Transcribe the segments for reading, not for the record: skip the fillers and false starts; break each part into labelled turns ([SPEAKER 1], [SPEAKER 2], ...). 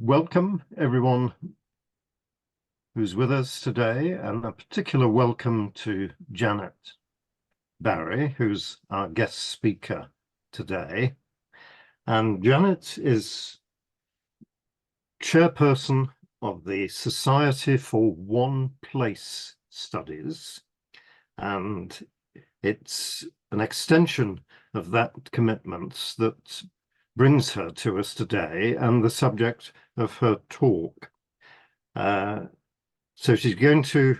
[SPEAKER 1] welcome everyone who's with us today, and a particular welcome to Janet Barrie, who's our guest speaker today. And Janet is chairperson of the Society for One Place Studies, and it's an extension of that commitment that brings her to us today and the subject of her talk. So she's going to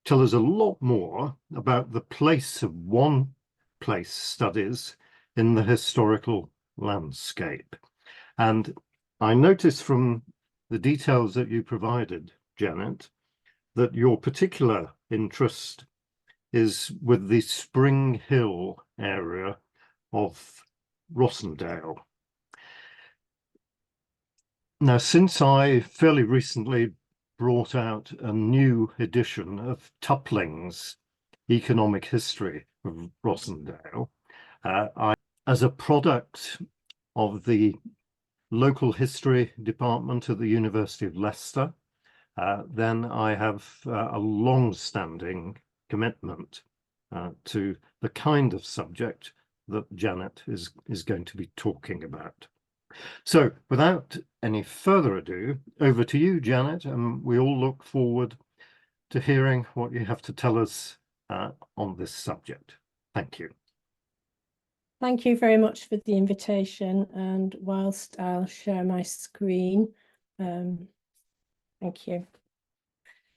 [SPEAKER 1] tell us a lot more about the place of one place studies in the historical landscape. And I noticed from the details that you provided, Janet, that your particular interest is with the Springhill area of Rossendale. Now, since I fairly recently brought out a new edition of Tupling's Economic History of Rossendale, as a product of the local history department at the University of Leicester, then I have a long-standing commitment to the kind of subject that Janet is going to be talking about. So without any further ado, over to you, Janet, and we all look forward to hearing what you have to tell us on this subject. Thank you.
[SPEAKER 2] Thank you very much for the invitation, and whilst I'll share my screen, thank you.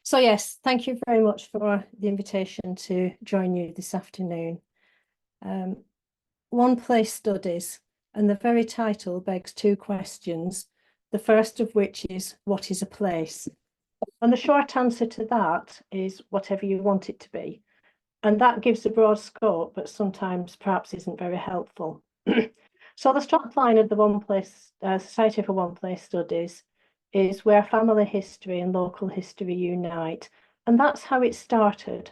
[SPEAKER 2] So yes, thank you very much for the invitation to join you this afternoon. One Place Studies, and the very title begs two questions, the first of which is, what is a place? And the short answer to that is whatever you want it to be. And that gives a broad scope, but sometimes perhaps isn't very helpful. So the strapline of the One Place Society for One Place Studies is where family history and local history unite. And that's how it started.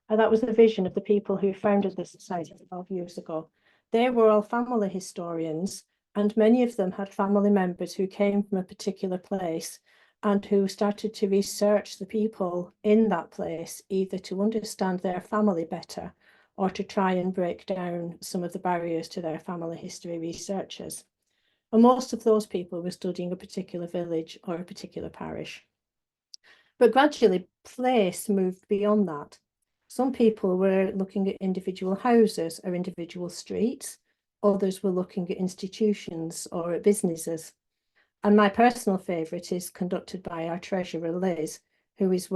[SPEAKER 2] And that was the vision of the people who founded the society 12 years ago. They were all family historians, and many of them had family members who came from a particular place and who started to research the people in that place, either to understand their family better or to try and break down some of the barriers to their family history researchers. And most of those people were studying a particular village or a particular parish. But gradually, place moved beyond that. Some people were looking at individual houses or individual streets. Others were looking at institutions or at businesses. And my personal favourite is conducted by our treasurer, Liz, who is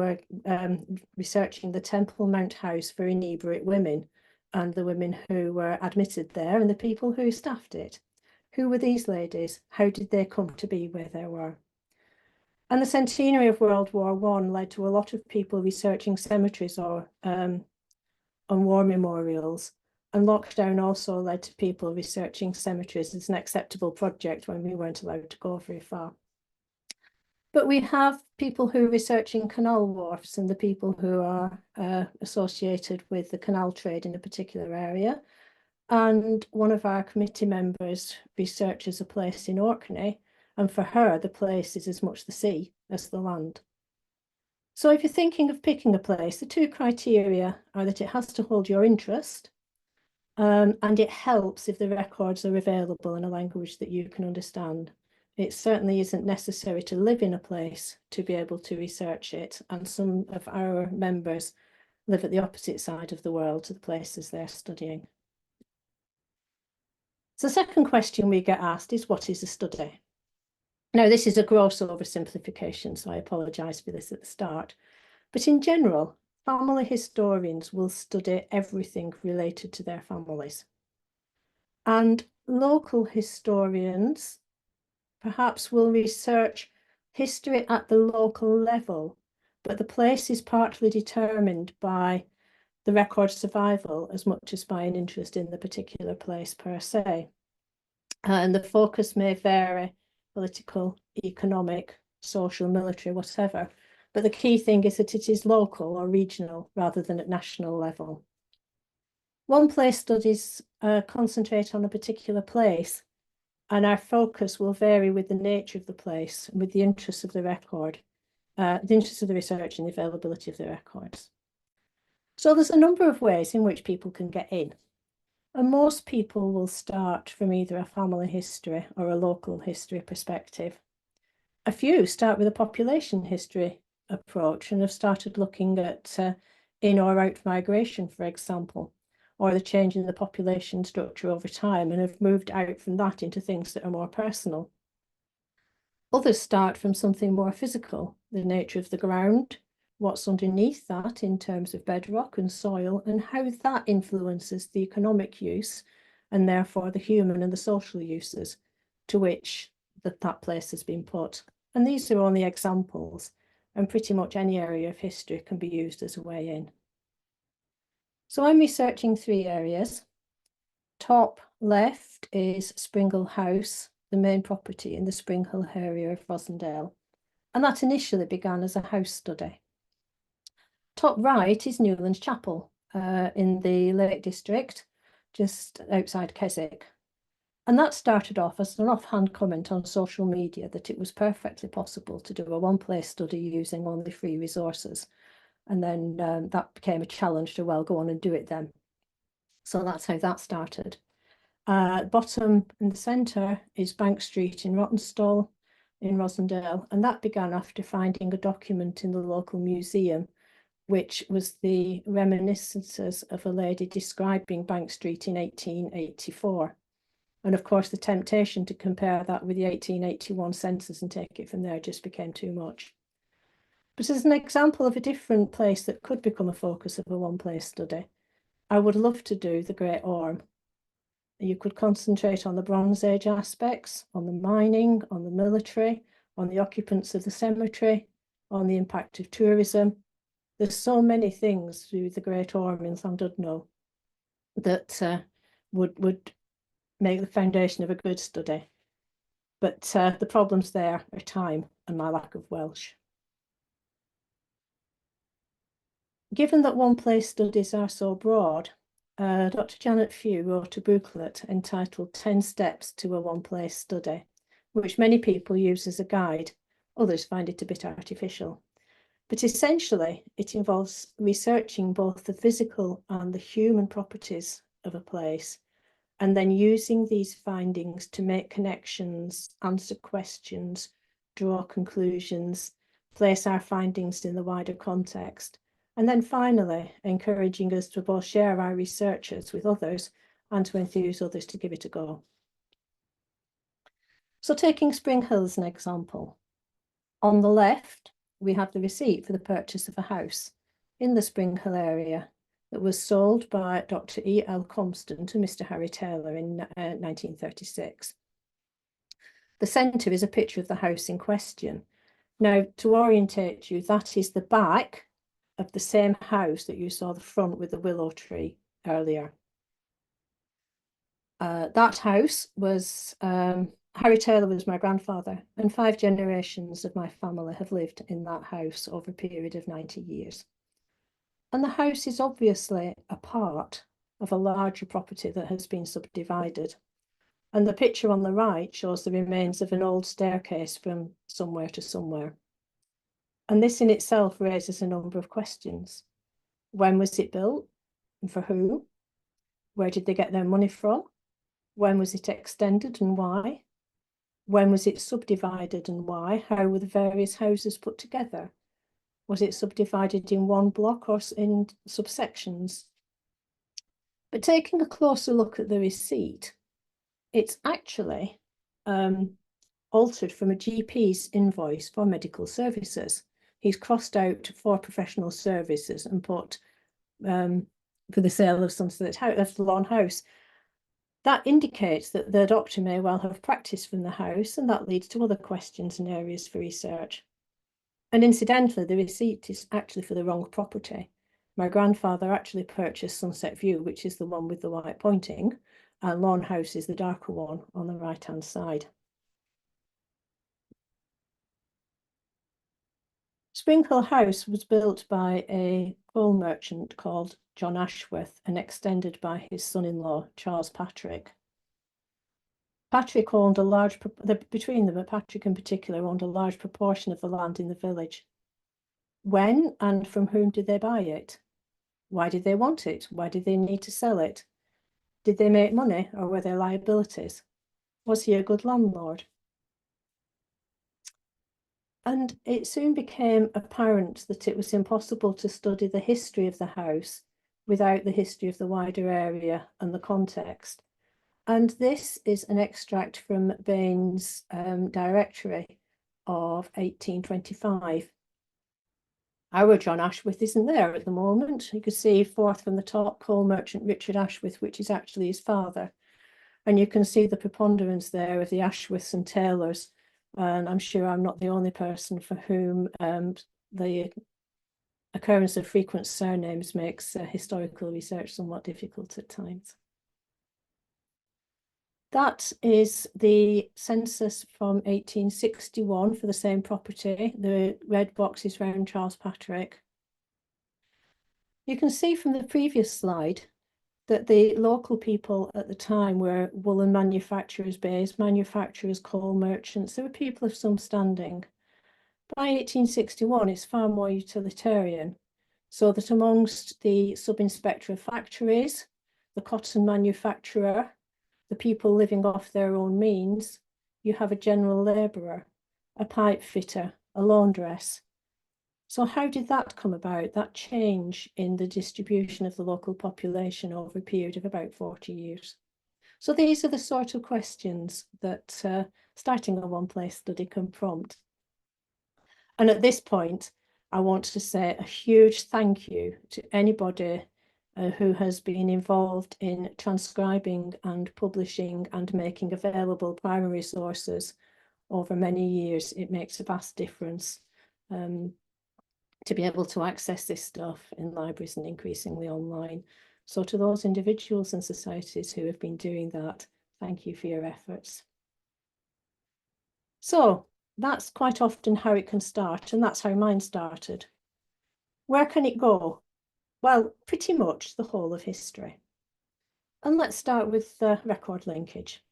[SPEAKER 2] researching the Temple Mount House for inebriate women and the women who were admitted there and the people who staffed it. Who were these ladies? How did they come to be where they were? And the centenary of World War I led to a lot of people researching cemeteries or on war memorials. And lockdown also led to people researching cemeteries as an acceptable project when we weren't allowed to go very far. But we have people who are researching canal wharfs and the people who are associated with the canal trade in a particular area. And one of our committee members researches a place in Orkney, and for her, the place is as much the sea as the land. So if you're thinking of picking a place, the two criteria are that it has to hold your interest, and it helps if the records are available in a language that you can understand. It certainly isn't necessary to live in a place to be able to research it, and some of our members live at the opposite side of the world to the places they're studying. So the second question we get asked is, what is a study? Now, this is a gross oversimplification, so I apologise for this at the start. But in general, family historians will study everything related to their families. And local historians perhaps will research history at the local level, but the place is partly determined by the record survival as much as by an interest in the particular place per se. And the focus may vary: political, economic, social, military, whatever. But the key thing is that it is local or regional rather than at national level. One place studies concentrate on a particular place, and our focus will vary with the nature of the place and with the interests of the record, the interests of the research and the availability of the records. So there's a number of ways in which people can get in. And most people will start from either a family history or a local history perspective. A few start with a population history approach and have started looking at in or out migration, for example, or the change in the population structure over time, and have moved out from that into things that are more personal. Others start from something more physical, the nature of the ground, what's underneath that in terms of bedrock and soil, and how that influences the economic use, and therefore the human and the social uses to which that place has been put. And these are only examples, and pretty much any area of history can be used as a way in. So I'm researching 3 areas. Top left is Springhill House, the main property in the Springhill area of Rossendale, and that initially began as a house study. Top right is Newlands Chapel in the Lake District, just outside Keswick. And that started off as an offhand comment on social media that it was perfectly possible to do a one-place study using only free resources. And then that became a challenge to, well, go on and do it then. So that's how that started. Bottom in the centre is Bank Street in Rossendale, and that began after finding a document in the local museum, which was the reminiscences of a lady describing Bank Street in 1884. And of course, the temptation to compare that with the 1881 census and take it from there just became too much. But as an example of a different place that could become a focus of a one-place study, I would love to do the Great Orme. You could concentrate on the Bronze Age aspects, on the mining, on the military, on the occupants of the cemetery, on the impact of tourism. There's so many things through the Great Orme in Llandudno that would make the foundation of a good study. But the problems there are time and my lack of Welsh. Given that one-place studies are so broad, Dr. Janet Few wrote a booklet entitled 10 Steps to a One-Place Study, which many people use as a guide. Others find it a bit artificial. But essentially, it involves researching both the physical and the human properties of a place, and then using these findings to make connections, answer questions, draw conclusions, place our findings in the wider context, and then finally encouraging us to both share our researches with others and to enthuse others to give it a go. So taking Springhill as an example, on the left, we have the receipt for the purchase of a house in the Springhill area that was sold by Dr. E.L. Comston to Mr. Harry Taylor in 1936. The centre is a picture of the house in question. Now, to orientate you, that is the back of the same house that you saw the front with the willow tree earlier. That house was, Harry Taylor was my grandfather, and 5 generations of my family have lived in that house over a period of 90 years. And the house is obviously a part of a larger property that has been subdivided. And the picture on the right shows the remains of an old staircase from somewhere to somewhere. And this in itself raises a number of questions. When was it built and for who? Where did they get their money from? When was it extended and why? When was it subdivided and why? How were the various houses put together? Was it subdivided in one block or in subsections? But taking a closer look at the receipt, it's actually altered from a GP's invoice for medical services. He's crossed out for professional services and put for the sale of some sort of the lawn house. That indicates that the doctor may well have practiced from the house, and that leads to other questions and areas for research. And incidentally, the receipt is actually for the wrong property. My grandfather actually purchased Sunset View, which is the one with the white pointing, and Lawn House is the darker one on the right-hand side. Springhill House was built by a coal merchant called John Ashworth and extended by his son-in-law, Charles Patrick. Patrick owned a large, between them, Patrick in particular owned a large proportion of the land in the village. When and from whom did they buy it? Why did they want it? Why did they need to sell it? Did they make money or were there liabilities? Was he a good landlord? And it soon became apparent that it was impossible to study the history of the house without the history of the wider area and the context. And this is an extract from Bain's directory of 1825. Our John Ashworth isn't there at the moment. You can see fourth from the top, coal merchant Richard Ashworth, which is actually his father. And you can see the preponderance there of the Ashworths and Taylors. And I'm sure I'm not the only person for whom the occurrence of frequent surnames makes historical research somewhat difficult at times. That is the census from 1861 for the same property. The red box is round Charles Patrick. You can see from the previous slide that the local people at the time were woolen manufacturers, baize manufacturers, coal merchants. There were people of some standing. By 1861, it's far more utilitarian, so that amongst the sub-inspector of factories, the cotton manufacturer, the people living off their own means, you have a general labourer, a pipe fitter, a laundress. So how did that come about, that change in the distribution of the local population over a period of about 40 years? So these are the sort of questions that starting a one-place study can prompt. And at this point, I want to say a huge thank you to anybody who has been involved in transcribing and publishing and making available primary sources over many years. It makes a vast difference to be able to access this stuff in libraries and increasingly online. So to those individuals and societies who have been doing that, thank you for your efforts. So that's quite often how it can start, and that's how mine started. Where can it go? Well, pretty much the whole of history. And let's start with the record linkage.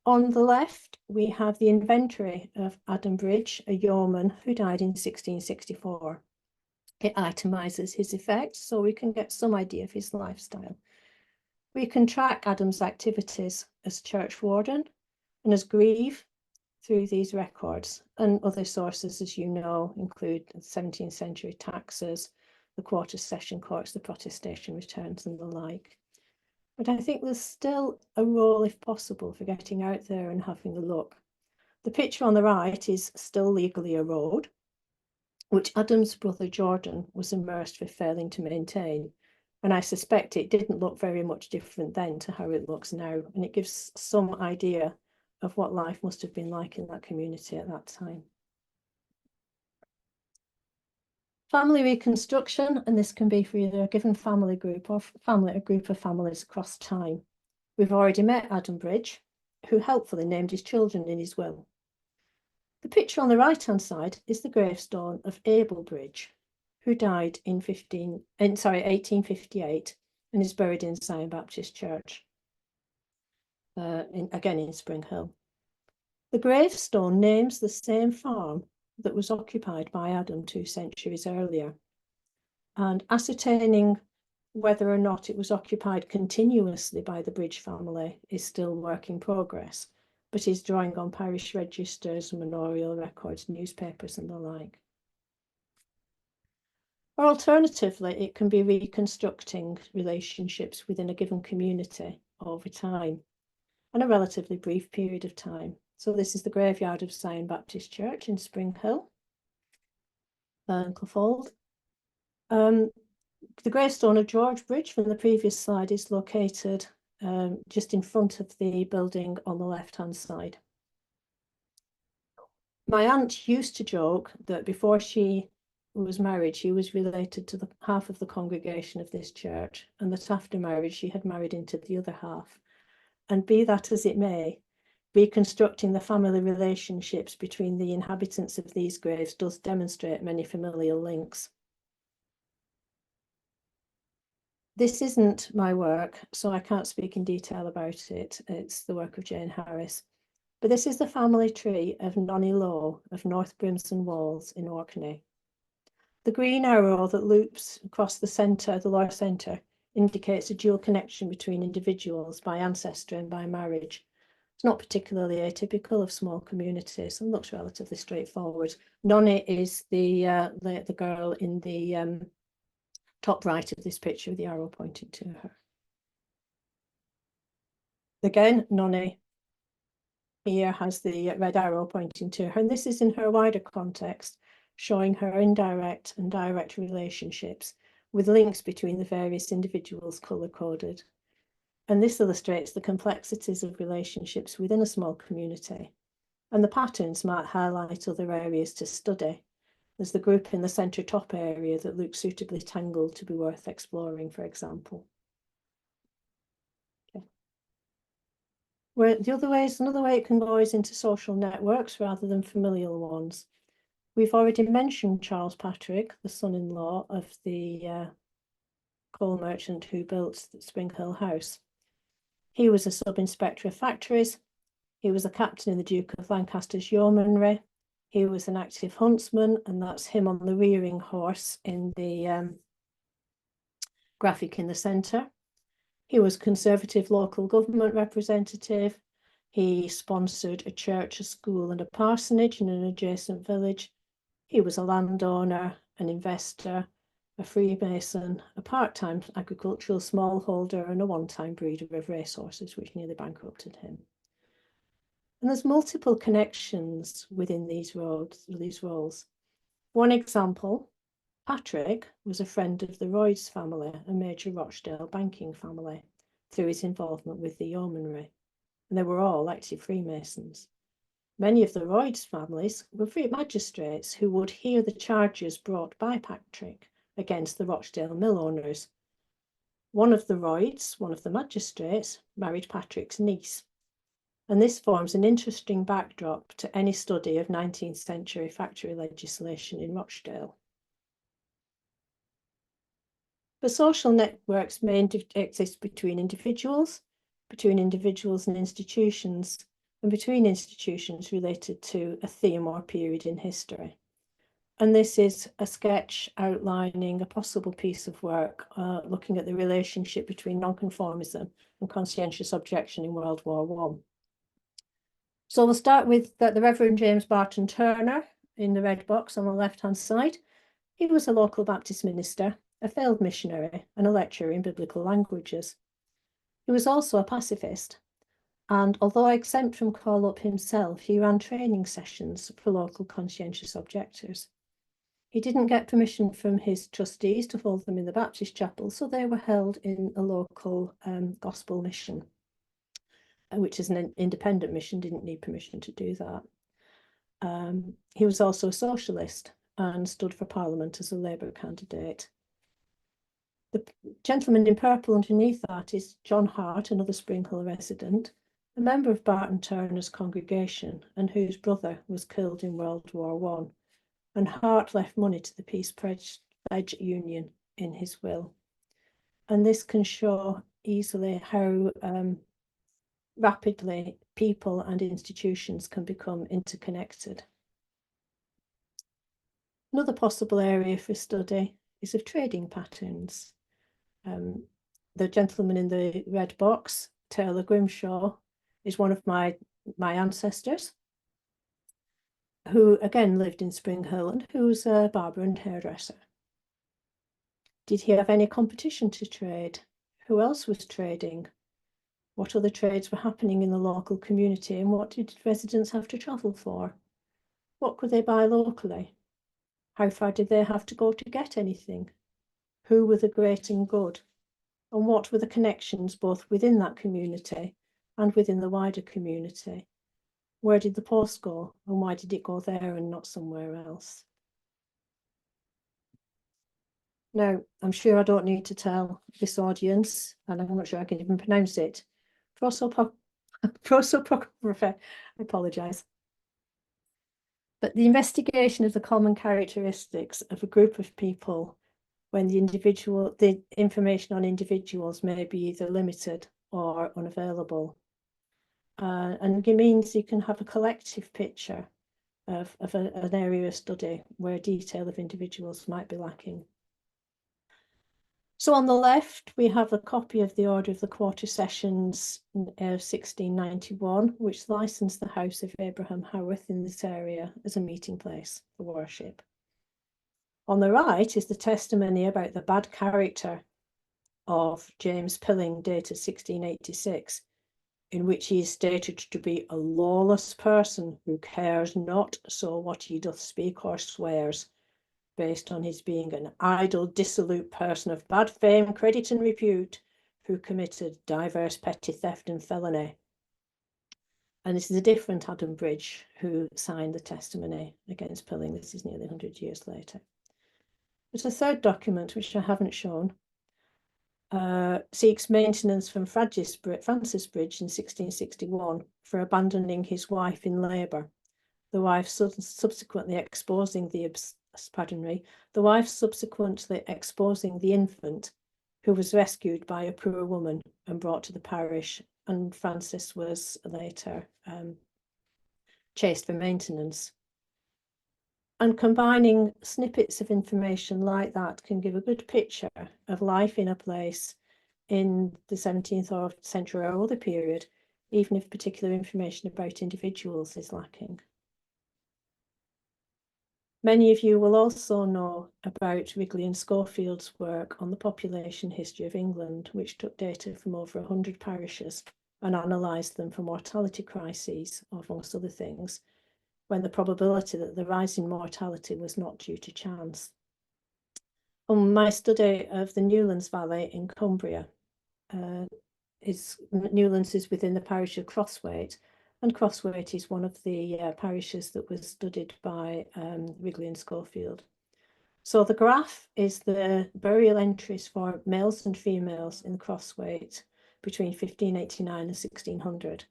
[SPEAKER 2] On the left, we have the inventory of Adam Bridge, a yeoman who died in 1664. It itemises his effects so we can get some idea of his lifestyle. We can track Adam's activities as church warden and as grieve through these records, and other sources, as you know, include 17th century taxes, the quarter session courts, the protestation returns and the like. But I think there's still a role, if possible, for getting out there and having a look. The picture on the right is still legally a road, which Adam's brother Jordan was immersed for failing to maintain. And I suspect it didn't look very much different then to how it looks now. And it gives some idea of what life must have been like in that community at that time. Family reconstruction, and this can be for either a given family group or a group of families across time. We've already met Adam Bridge, who helpfully named his children in his will. The picture on the right-hand side is the gravestone of Abel Bridge, who died in 1858 and is buried in Zion Baptist Church, again in Springhill. The gravestone names the same farm that was occupied by Adam 2 centuries earlier, and ascertaining whether or not it was occupied continuously by the Bridge family is still work in progress, but is drawing on parish registers, manorial records, newspapers and the like. Or alternatively, it can be reconstructing relationships within a given community over time and a relatively brief period of time. So this is the graveyard of Zion Baptist Church in Springhill, Clefold. The gravestone of George Bridge from the previous slide is located just in front of the building on the left-hand side. My aunt used to joke that before she was married, she was related to the half of the congregation of this church, and that after marriage, she had married into the other half. And be that as it may, reconstructing the family relationships between the inhabitants of these graves does demonstrate many familial links. This isn't my work, so I can't speak in detail about it. It's the work of Jane Harris. But this is the family tree of Nonny Low of North Brimson Walls in Orkney. The green arrow that loops across the centre, the lower centre, indicates a dual connection between individuals by ancestry and by marriage. It's not particularly atypical of small communities and looks relatively straightforward. Nonny is the girl in the top right of this picture with the arrow pointing to her. Again, Nonny here has the red arrow pointing to her, and this is in her wider context, showing her indirect and direct relationships with links between the various individuals colour-coded. And this illustrates the complexities of relationships within a small community. And the patterns might highlight other areas to study. There's the group in the centre top area that looks suitably tangled to be worth exploring, for example. Okay. Where the other way is another way it can go is into social networks rather than familial ones. We've already mentioned Charles Patrick, the son-in-law of the coal merchant who built the Springhill house. He was a sub-inspector of factories. He was a captain in the Duke of Lancaster's yeomanry. He was an active huntsman, and that's him on the rearing horse in the graphic in the centre. He was Conservative local government representative. He sponsored a church, a school and a parsonage in an adjacent village. He was a landowner, an investor, a Freemason, a part-time agricultural smallholder and a one-time breeder of racehorses, which nearly bankrupted him. And there's multiple connections within these roles. One example, Patrick was a friend of the Royds family, a major Rochdale banking family, through his involvement with the yeomanry. And they were all active Freemasons. Many of the Royds families were free magistrates who would hear the charges brought by Patrick against the Rochdale mill owners. One of the Royds, one of the magistrates, married Patrick's niece. And this forms an interesting backdrop to any study of 19th century factory legislation in Rochdale. But social networks may exist between individuals and institutions, and between institutions related to a theme or period in history. And this is a sketch outlining a possible piece of work looking at the relationship between nonconformism and conscientious objection in World War I. So we'll start with the Reverend James Barton Turner in the red box on the left-hand side. He was a local Baptist minister, a failed missionary, and a lecturer in biblical languages. He was also a pacifist, and although exempt from call-up himself, he ran training sessions for local conscientious objectors. He didn't get permission from his trustees to hold them in the Baptist chapel, so they were held in a local gospel mission, which is an independent mission, didn't need permission to do that. He was also a socialist and stood for Parliament as a Labour candidate. The gentleman in purple underneath that is John Hart, another Springhill resident, a member of Barton Turner's congregation and whose brother was killed in World War I. And Hart left money to the Peace Pledge Union in his will. And this can show easily how rapidly people and institutions can become interconnected. Another possible area for study is of trading patterns. The gentleman in the red box, Taylor Grimshaw, is one of my ancestors, who again lived in Springhill and who was a barber and hairdresser. Did he have any competition to trade? Who else was trading? What other trades were happening in the local community, and what did residents have to travel for? What could they buy locally? How far did they have to go to get anything? Who were the great and good? And what were the connections both within that community and within the wider community? Where did the post go, and why did it go there and not somewhere else? Now, I'm sure I don't need to tell this audience, and I'm not sure I can even pronounce it, prosopography, I apologise. But the investigation of the common characteristics of a group of people when the information on individuals may be either limited or unavailable. And it means you can have a collective picture of an area of study where detail of individuals might be lacking. So on the left, we have a copy of the Order of the Quarter Sessions of 1691, which licensed the house of Abraham Howarth in this area as a meeting place for worship. On the right is the testimony about the bad character of James Pilling, dated 1686, in which he is stated to be a lawless person who cares not so what he doth speak or swears, based on his being an idle, dissolute person of bad fame, credit, and repute, who committed divers petty theft and felony. And this is a different Adam Bridge who signed the testimony against Pilling. This is nearly 100 years later. There's a third document, which I haven't shown, seeks maintenance from Francis Bridge in 1661 for abandoning his wife in labour. The wife subsequently exposing the infant, who was rescued by a poor woman and brought to the parish, and Francis was later chased for maintenance. And combining snippets of information like that can give a good picture of life in a place in the 17th century or other period, even if particular information about individuals is lacking. Many of you will also know about Wrigley and Schofield's work on the population history of England, which took data from over 100 parishes and analysed them for mortality crises, amongst other things, when the probability that the rise in mortality was not due to chance. On my study of the Newlands Valley in Cumbria, Newlands is within the parish of Crosswaite, and Crosswaite is one of the parishes that was studied by Wrigley and Schofield. So the graph is the burial entries for males and females in Crosswaite between 1589 and 1600.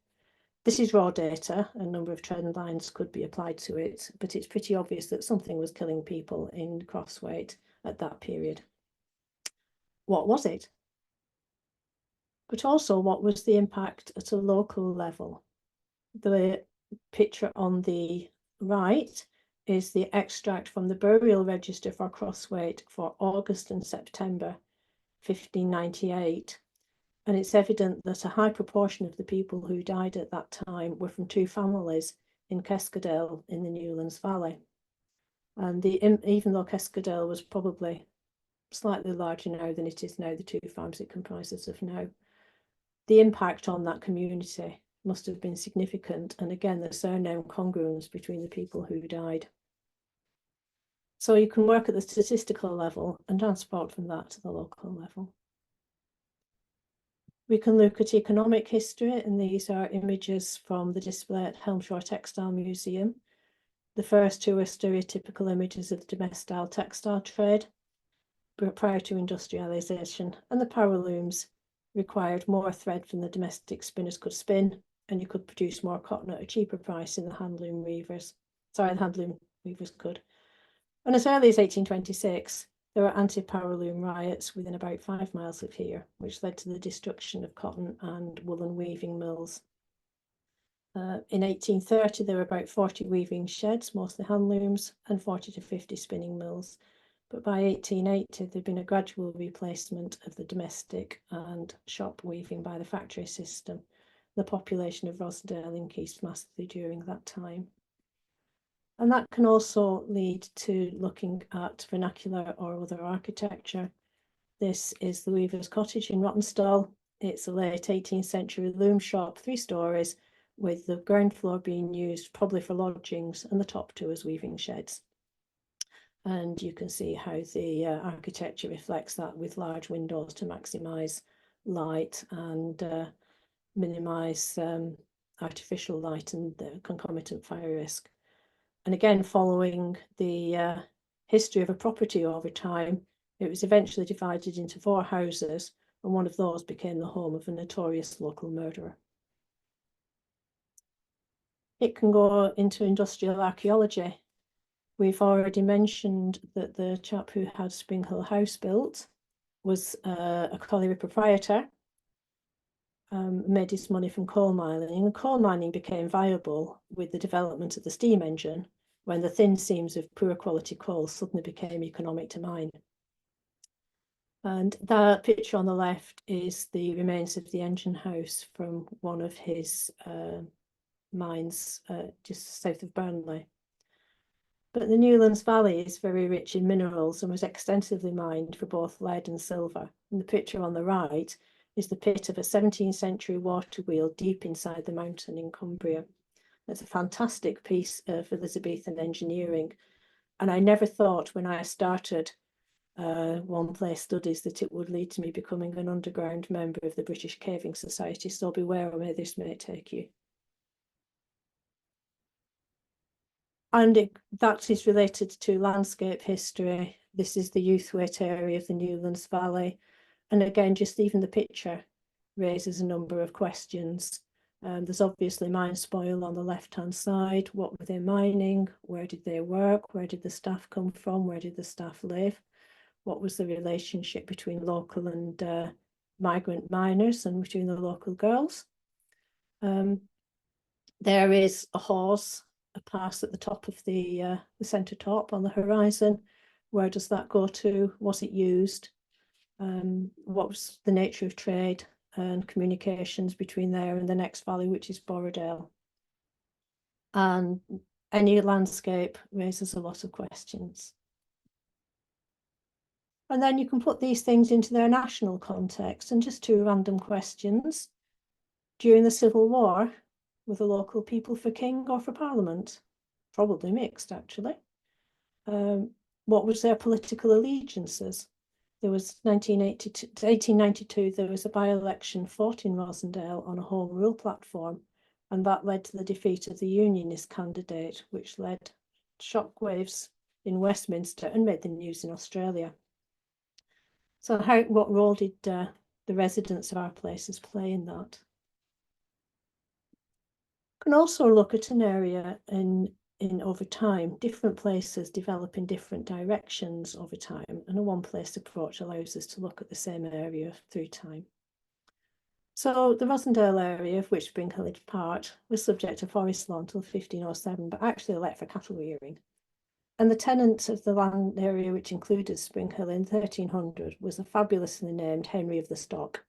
[SPEAKER 2] This is raw data. A number of trend lines could be applied to it, but it's pretty obvious that something was killing people in Crosswaite at that period. What was it? But also, what was the impact at a local level? The picture on the right is the extract from the burial register for Crosswaite for August and September 1598. And it's evident that a high proportion of the people who died at that time were from two families in Keskadale in the Newlands Valley. And even though Keskadale was probably slightly larger now than it is now, the two farms it comprises of now, the impact on that community must have been significant. And again, there's no congruence between the people who died. So you can work at the statistical level and transport from that to the local level. We can look at economic history, and these are images from the display at Helmshire Textile Museum. The first two are stereotypical images of the domestic textile trade prior to industrialisation, and the power looms required more thread than the domestic spinners could spin, and you could produce more cotton at a cheaper price than the handloom weavers could. And as early as 1826, there were anti-power loom riots within about 5 miles of here, which led to the destruction of cotton and woolen weaving mills. In 1830, there were about 40 weaving sheds, mostly hand looms, and 40 to 50 spinning mills. But by 1880, there'd been a gradual replacement of the domestic and shop weaving by the factory system. The population of Rossendale increased massively during that time. And that can also lead to looking at vernacular or other architecture. This is the Weaver's Cottage in Rossendale. It's a late 18th century loom shop, 3 stories, with the ground floor being used probably for lodgings and the top 2 as weaving sheds. And you can see how the architecture reflects that, with large windows to maximise light and minimise artificial light and the concomitant fire risk. And again, following the history of a property over time, it was eventually divided into 4 houses, and one of those became the home of a notorious local murderer. It can go into industrial archaeology. We've already mentioned that the chap who had Springhill House built was a colliery proprietor, made his money from coal mining, and coal mining became viable with the development of the steam engine, when the thin seams of poor quality coal suddenly became economic to mine. And that picture on the left is the remains of the engine house from one of his mines just south of Burnley. But the Newlands Valley is very rich in minerals and was extensively mined for both lead and silver. And the picture on the right is the pit of a 17th century water wheel deep inside the mountain in Cumbria. It's a fantastic piece of Elizabethan engineering. And I never thought when I started one place studies that it would lead to me becoming an underground member of the British Caving Society. So beware where this may take you. And that is related to landscape history. This is the Youthwaite area of the Newlands Valley. And again, just even the picture raises a number of questions. There's obviously mine spoil on the left-hand side. What were they mining? Where did they work? Where did the staff come from? Where did the staff live? What was the relationship between local and migrant miners and between the local girls? There is a hawse, a pass at the top of the centre top on the horizon. Where does that go to? Was it used? What was the nature of trade and communications between there and the next valley, which is Borrowdale? And any landscape raises a lot of questions. And then you can put these things into their national context. And just two random questions. During the Civil War, were the local people for king or for parliament? Probably mixed, actually. What was their political allegiances? There was 1892, there was a by-election fought in Rossendale on a Home Rule platform, and that led to the defeat of the Unionist candidate, which led shockwaves in Westminster and made the news in Australia. So what role did the residents of our places play in that? You can also look at an area in over time, different places develop in different directions over time, and a one-place approach allows us to look at the same area through time. So the Rossendale area, of which Springhill is part, was subject to forest law until 1507, but actually let for cattle rearing. And the tenant of the land area, which included Springhill in 1300, was a fabulously named Henry of the Stock.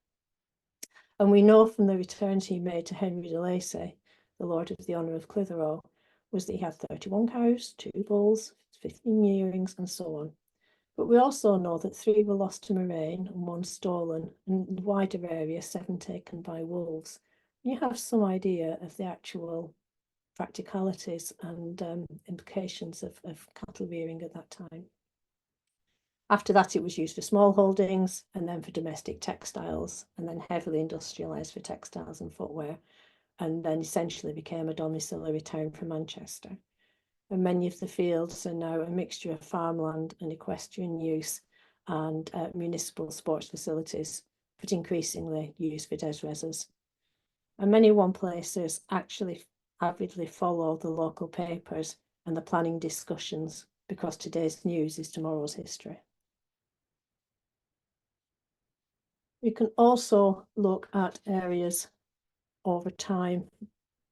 [SPEAKER 2] And we know from the returns he made to Henry de Lacy, the Lord of the Honour of Clitheroe, was that he had 31 cows, 2 bulls, 15 yearlings, and so on. But we also know that 3 were lost to murrain and 1 stolen, and in the wider area, 7 taken by wolves. And you have some idea of the actual practicalities and implications of cattle rearing at that time. After that, it was used for small holdings and then for domestic textiles, and then heavily industrialised for textiles and footwear, and then essentially became a domiciliary town for Manchester. And many of the fields are now a mixture of farmland and equestrian use and municipal sports facilities, but increasingly used for des reses. And many one places actually avidly follow the local papers and the planning discussions, because today's news is tomorrow's history. We can also look at areas over time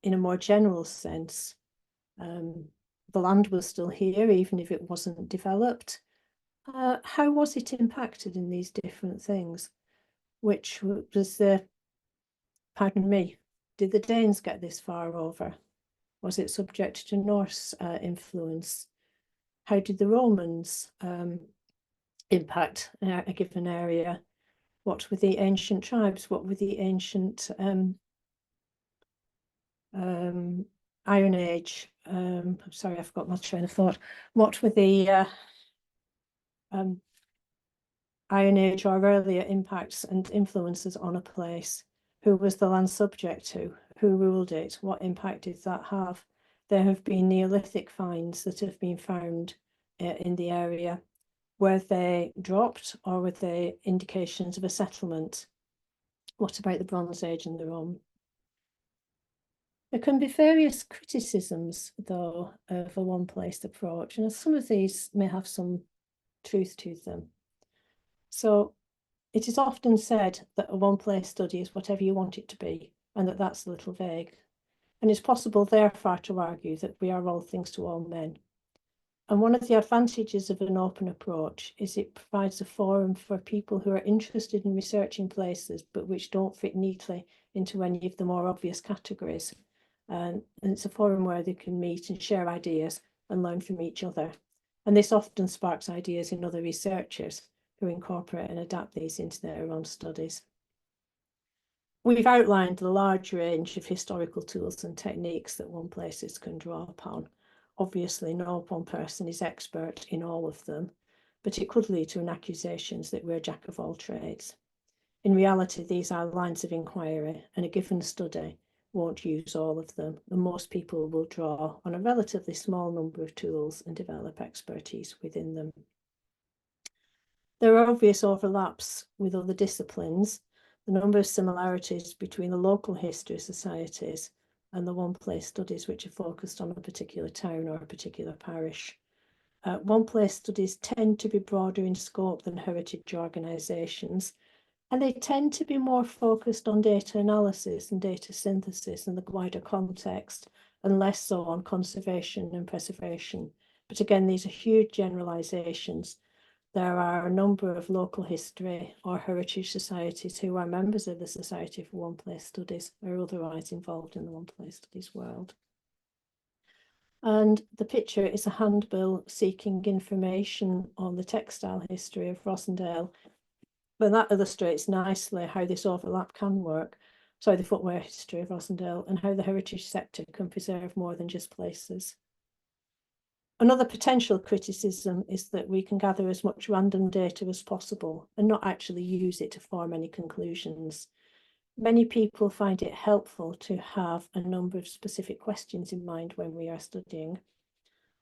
[SPEAKER 2] in a more general sense. The land was still here, even if it wasn't developed. How was it impacted in these different things? Which was pardon me, did the Danes get this far over? Was it subject to Norse influence? How did the Romans impact a given area? What were the ancient tribes? What were the ancient Iron Age? I'm sorry, I forgot my train of thought. What were the Iron Age or earlier impacts and influences on a place? Who was the land subject to? Who ruled it? What impact did that have? There have been Neolithic finds that have been found in the area. Were they dropped or were they indications of a settlement? What about the Bronze Age and the Rome? There can be various criticisms, though, of a one-place approach, and some of these may have some truth to them. So it is often said that a one-place study is whatever you want it to be, and that that's a little vague. And it's possible, therefore, to argue that we are all things to all men. And one of the advantages of an open approach is it provides a forum for people who are interested in researching places, but which don't fit neatly into any of the more obvious categories. And it's a forum where they can meet and share ideas and learn from each other. And this often sparks ideas in other researchers who incorporate and adapt these into their own studies. We've outlined the large range of historical tools and techniques that one places can draw upon. Obviously, no one person is expert in all of them, but it could lead to an accusation that we're a jack of all trades. In reality, these are lines of inquiry, and a given study won't use all of them, and most people will draw on a relatively small number of tools and develop expertise within them. There are obvious overlaps with other disciplines. The number of similarities between the local history societies and the one-place studies which are focused on a particular town or a particular parish. One-place studies tend to be broader in scope than heritage organisations, and they tend to be more focused on data analysis and data synthesis in the wider context, and less so on conservation and preservation. But again, these are huge generalisations. There are a number of local history or heritage societies who are members of the Society for One-Place Studies or otherwise involved in the one-place studies world. And the picture is a handbill seeking information on the textile history of Rossendale. But that illustrates nicely how this overlap can work. So the footwear history of Rossendale and how the heritage sector can preserve more than just places. Another potential criticism is that we can gather as much random data as possible and not actually use it to form any conclusions. Many people find it helpful to have a number of specific questions in mind when we are studying.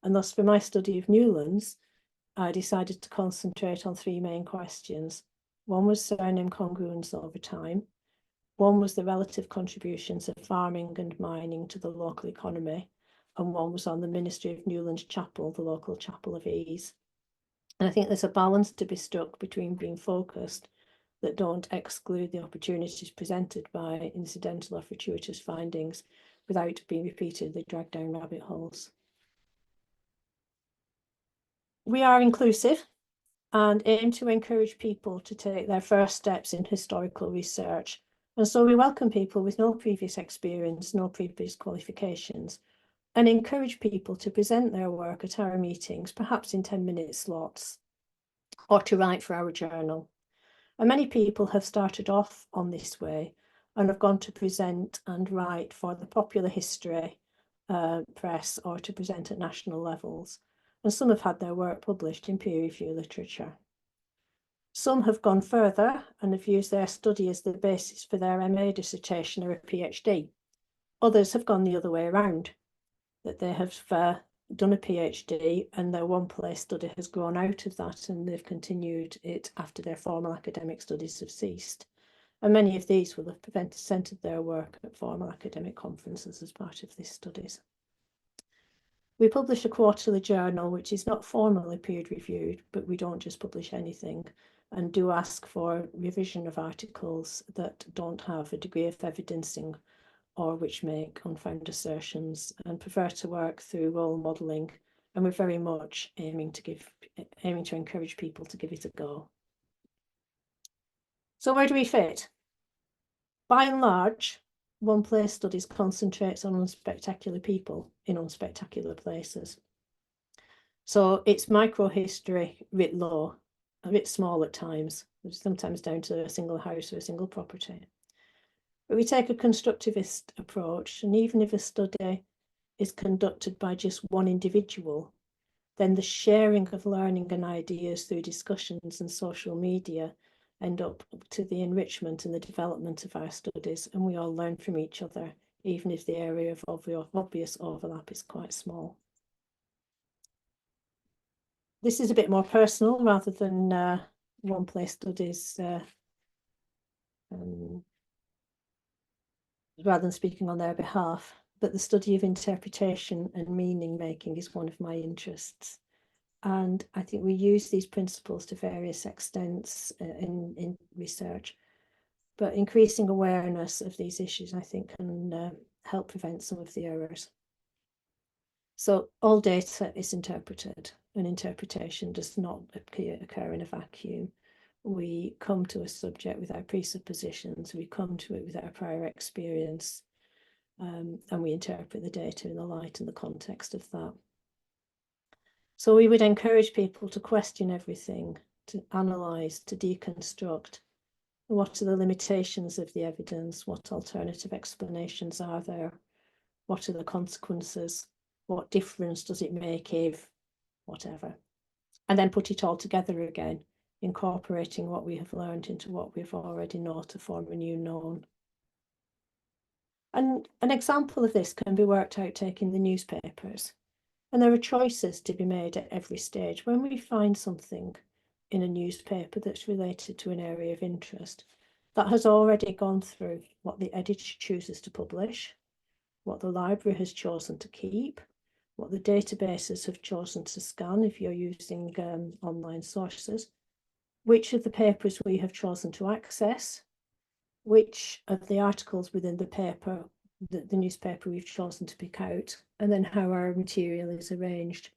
[SPEAKER 2] And thus, for my study of Newlands, I decided to concentrate on three main questions. One was surname congruence over time. One was the relative contributions of farming and mining to the local economy. And one was on the Ministry of Newlands Chapel, the local chapel of ease. And I think there's a balance to be struck between being focused that don't exclude the opportunities presented by incidental or fortuitous findings without being repeatedly dragged down rabbit holes. We are inclusive and aim to encourage people to take their first steps in historical research. And so we welcome people with no previous experience, no previous qualifications, and encourage people to present their work at our meetings, perhaps in 10-minute slots, or to write for our journal. And many people have started off on this way and have gone to present and write for the popular history press or to present at national levels. And some have had their work published in peer-reviewed literature. Some have gone further and have used their study as the basis for their MA dissertation or a PhD. Others have gone the other way around, that they have done a PhD and their one-place study has grown out of that and they've continued it after their formal academic studies have ceased. And many of these will have presented their work at formal academic conferences as part of these studies. We publish a quarterly journal, which is not formally peer-reviewed, but we don't just publish anything, and do ask for revision of articles that don't have a degree of evidencing or which make unfounded assertions, and prefer to work through role modelling. And we're very much aiming to encourage people to give it a go. So where do we fit? By and large, one-place studies concentrates on unspectacular people in unspectacular places. So it's microhistory writ low, a bit small at times, sometimes down to a single house or a single property. But we take a constructivist approach, and even if a study is conducted by just one individual, then the sharing of learning and ideas through discussions and social media end up to the enrichment and the development of our studies, and we all learn from each other, even if the area of obvious overlap is quite small. This is a bit more personal rather than one-place studies, rather than speaking on their behalf. but the study of interpretation and meaning making is one of my interests. And I think we use these principles to various extents in research, but increasing awareness of these issues, I think, can help prevent some of the errors. So all data is interpreted, and interpretation does not occur in a vacuum. We come to a subject with our presuppositions, we come to it with our prior experience, and we interpret the data in the light and the context of that. So we would encourage people to question everything, to analyse, to deconstruct. What are the limitations of the evidence? What alternative explanations are there? What are the consequences? What difference does it make if, whatever? And then put it all together again, incorporating what we have learned into what we've already known to form a new known. And an example of this can be worked out taking the newspapers. And there are choices to be made at every stage. When we find something in a newspaper that's related to an area of interest, that has already gone through what the editor chooses to publish, what the library has chosen to keep, what the databases have chosen to scan if you're using online sources, which of the papers we have chosen to access, which of the articles within the paper, the newspaper we've chosen to pick out, and then how our material is arranged.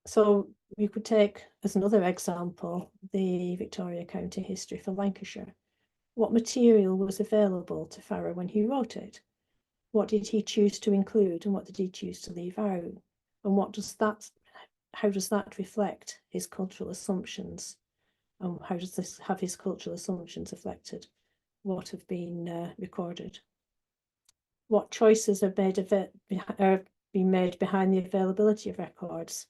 [SPEAKER 2] So we could take, as another example, the Victoria County history for Lancashire. What material was available to Farrar when he wrote it? What did he choose to include and what did he choose to leave out? And what does that, how does that reflect his cultural assumptions? And how does this have his cultural assumptions affected what have been recorded? What choices are being made behind the availability of records,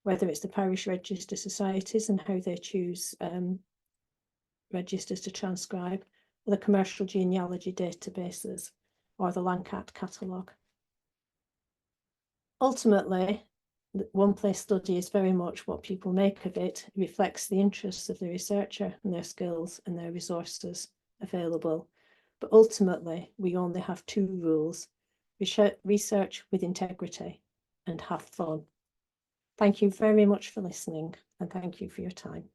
[SPEAKER 2] whether it's the parish register societies and how they choose registers to transcribe, or the commercial genealogy databases, or the Lancat catalogue. Ultimately, the one-place study is very much what people make of it. It reflects the interests of the researcher and their skills and their resources available. But ultimately, we only have two rules: research with integrity and have fun. Thank you very much for listening, and thank you for your time.